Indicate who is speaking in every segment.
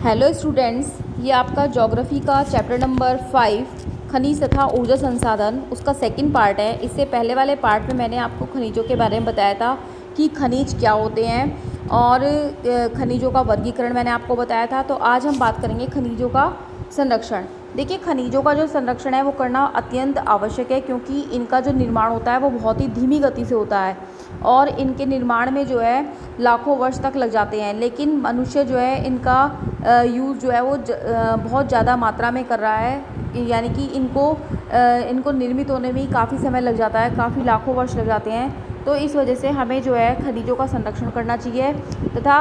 Speaker 1: Hello students, ये आपका geography का चैप्टर नंबर 5 खनिज तथा ऊर्जा संसाधन उसका सेकंड पार्ट है। इससे पहले वाले पार्ट में मैंने आपको खनिजों के बारे में बताया था कि खनिज क्या होते हैं और खनिजों का वर्गीकरण मैंने आपको बताया था। तो आज हम बात करेंगे खनिजों का संरक्षण। देखिए, खनिजों का जो संरक्षण है वो करना अत्यंत आवश्यक है, क्योंकि इनका जो निर्माण होता है वो बहुत ही धीमी गति से होता है और इनके निर्माण में जो है लाखों वर्ष तक लग जाते हैं। लेकिन मनुष्य जो है इनका यूज़ जो है वो बहुत ज़्यादा मात्रा में कर रहा है, यानी कि इनको निर्मित होने में ही काफ़ी समय लग जाता है, काफ़ी लाखों वर्ष लग जाते हैं। तो इस वजह से हमें जो है खनिजों का संरक्षण करना चाहिए तथा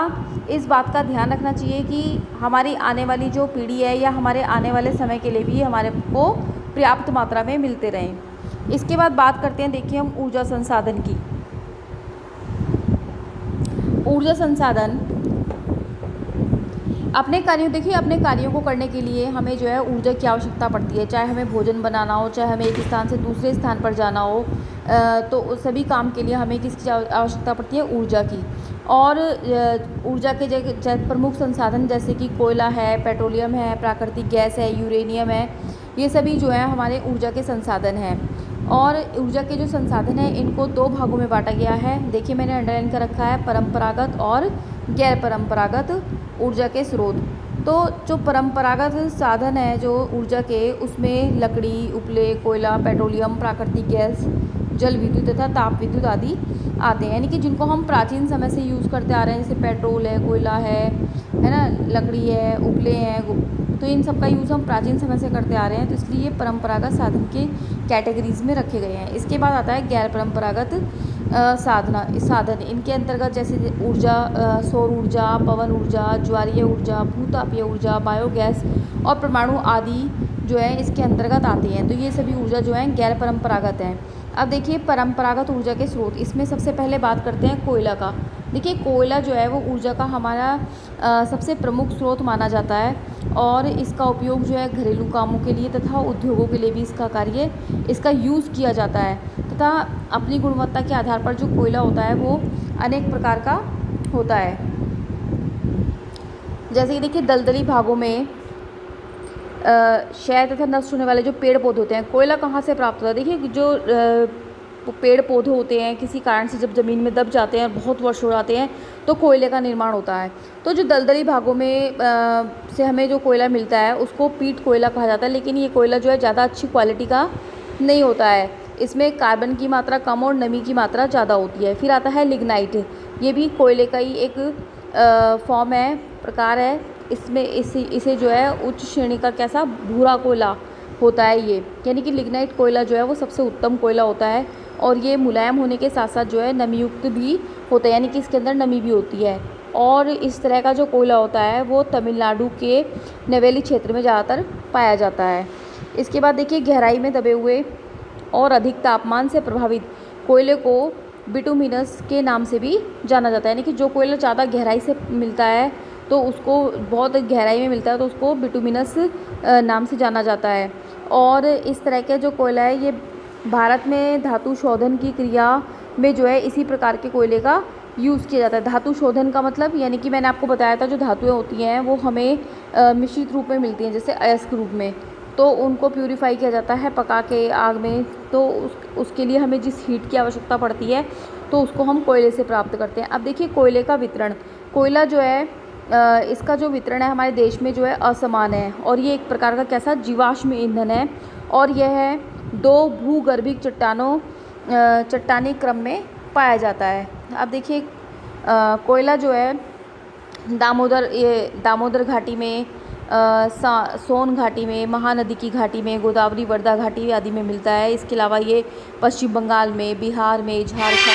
Speaker 1: इस बात का ध्यान रखना चाहिए कि हमारी आने वाली जो पीढ़ी है या हमारे आने वाले समय के लिए भी हमारे को पर्याप्त मात्रा में मिलते रहें। इसके बाद बात करते हैं, देखिए हम ऊर्जा संसाधन की। ऊर्जा संसाधन अपने कार्यों को करने के लिए हमें जो है ऊर्जा की आवश्यकता पड़ती है। चाहे हमें भोजन बनाना हो, चाहे हमें एक स्थान से दूसरे स्थान पर जाना हो, तो सभी काम के लिए हमें किसकी आवश्यकता पड़ती है? ऊर्जा की। और ऊर्जा के प्रमुख संसाधन जैसे कि कोयला है, पेट्रोलियम है, प्राकृतिक गैस है, यूरेनियम है, ये सभी जो है हमारे ऊर्जा के संसाधन हैं। और ऊर्जा के जो संसाधन हैं इनको दो भागों में बांटा गया है। देखिए, मैंने अंडरलाइन कर रखा है परंपरागत और गैर परंपरागत ऊर्जा के स्रोत। तो जो परंपरागत साधन है जो ऊर्जा के, उसमें लकड़ी, उपले, कोयला, पेट्रोलियम, प्राकृतिक गैस, जल विद्युत तथा ताप विद्युत आदि आते हैं, यानी कि जिनको हम प्राचीन समय से यूज़ करते आ रहे हैं, जैसे पेट्रोल है, कोयला है ना, लकड़ी है, उपले हैं, तो इन सब का यूज़ हम प्राचीन समय से करते आ रहे हैं। तो इसलिए परंपरागत साधन के कैटेगरीज में रखे गए हैं। इसके बाद आता है गैर परंपरागत साधन। इनके अंतर्गत जैसे ऊर्जा, सौर ऊर्जा, पवन ऊर्जा, ज्वारीय ऊर्जा, भूतापीय ऊर्जा, बायोगैस और परमाणु आदि जो है इसके अंतर्गत आते हैं। तो ये सभी ऊर्जा जो है गैर परंपरागत हैं। अब देखिए परंपरागत ऊर्जा के स्रोत, इसमें सबसे पहले बात करते हैं कोयला का। देखिए, कोयला जो है वो ऊर्जा का हमारा सबसे प्रमुख स्रोत माना जाता है और इसका उपयोग जो है घरेलू कामों के लिए तथा उद्योगों के लिए भी इसका यूज़ किया जाता है तथा अपनी गुणवत्ता के आधार पर जो कोयला होता है वो अनेक प्रकार का होता है। जैसे कि देखिए, दलदली भागों में क्षय तथा नष्ट होने वाले जो पेड़ पौधे होते हैं, कोयला कहाँ से प्राप्त होता है? देखिए, जो पेड़ पौधे होते हैं किसी कारण से जब ज़मीन में दब जाते हैं और बहुत वर्ष हो जाते हैं तो कोयले का निर्माण होता है। तो जो दलदली भागों में से हमें जो कोयला मिलता है उसको पीट कोयला कहा जाता है, लेकिन ये कोयला जो है ज़्यादा अच्छी क्वालिटी का नहीं होता है। इसमें कार्बन की मात्रा कम और नमी की मात्रा ज़्यादा होती है। फिर आता है लिग्नाइट, ये भी कोयले का ही एक फॉर्म है, प्रकार है। इसमें इसे जो है उच्च श्रेणी का कैसा भूरा कोयला होता है ये, यानी कि लिग्नाइट कोयला जो है वो सबसे उत्तम कोयला होता है और ये मुलायम होने के साथ साथ जो है नमीयुक्त भी होता है, यानी कि इसके अंदर नमी भी होती है। और इस तरह का जो कोयला होता है वो तमिलनाडु के नवेली क्षेत्र में ज़्यादातर पाया जाता है। इसके बाद देखिए, गहराई में दबे हुए और अधिक तापमान से प्रभावित कोयले को बिटुमिनस के नाम से भी जाना जाता है, यानी कि जो कोयला ज़्यादा गहराई से मिलता है तो उसको बहुत गहराई में मिलता है तो उसको बिटुमिनस नाम से जाना जाता है। और इस तरह के जो कोयला है ये भारत में धातु शोधन की क्रिया में जो है इसी प्रकार के कोयले का यूज़ किया जाता है। धातु शोधन का मतलब, यानी कि मैंने आपको बताया था जो धातुएं होती हैं वो हमें मिश्रित रूप में मिलती हैं, जैसे अयस्क रूप में, तो उनको प्यूरिफाई किया जाता है पका के आग में। तो उसके लिए हमें जिस हीट की आवश्यकता पड़ती है तो उसको हम कोयले से प्राप्त करते हैं। अब देखिए, कोयले का वितरण, कोयला जो है इसका जो वितरण है हमारे देश में जो है असमान है और ये एक प्रकार का कैसा जीवाश्म ईंधन है और यह है दो भूगर्भिक चट्टानी क्रम में पाया जाता है। अब देखिए, कोयला जो है दामोदर घाटी में, सोन घाटी में, महानदी की घाटी में, गोदावरी वर्धा घाटी आदि में मिलता है। इसके अलावा ये पश्चिम बंगाल में, बिहार में, झारखंड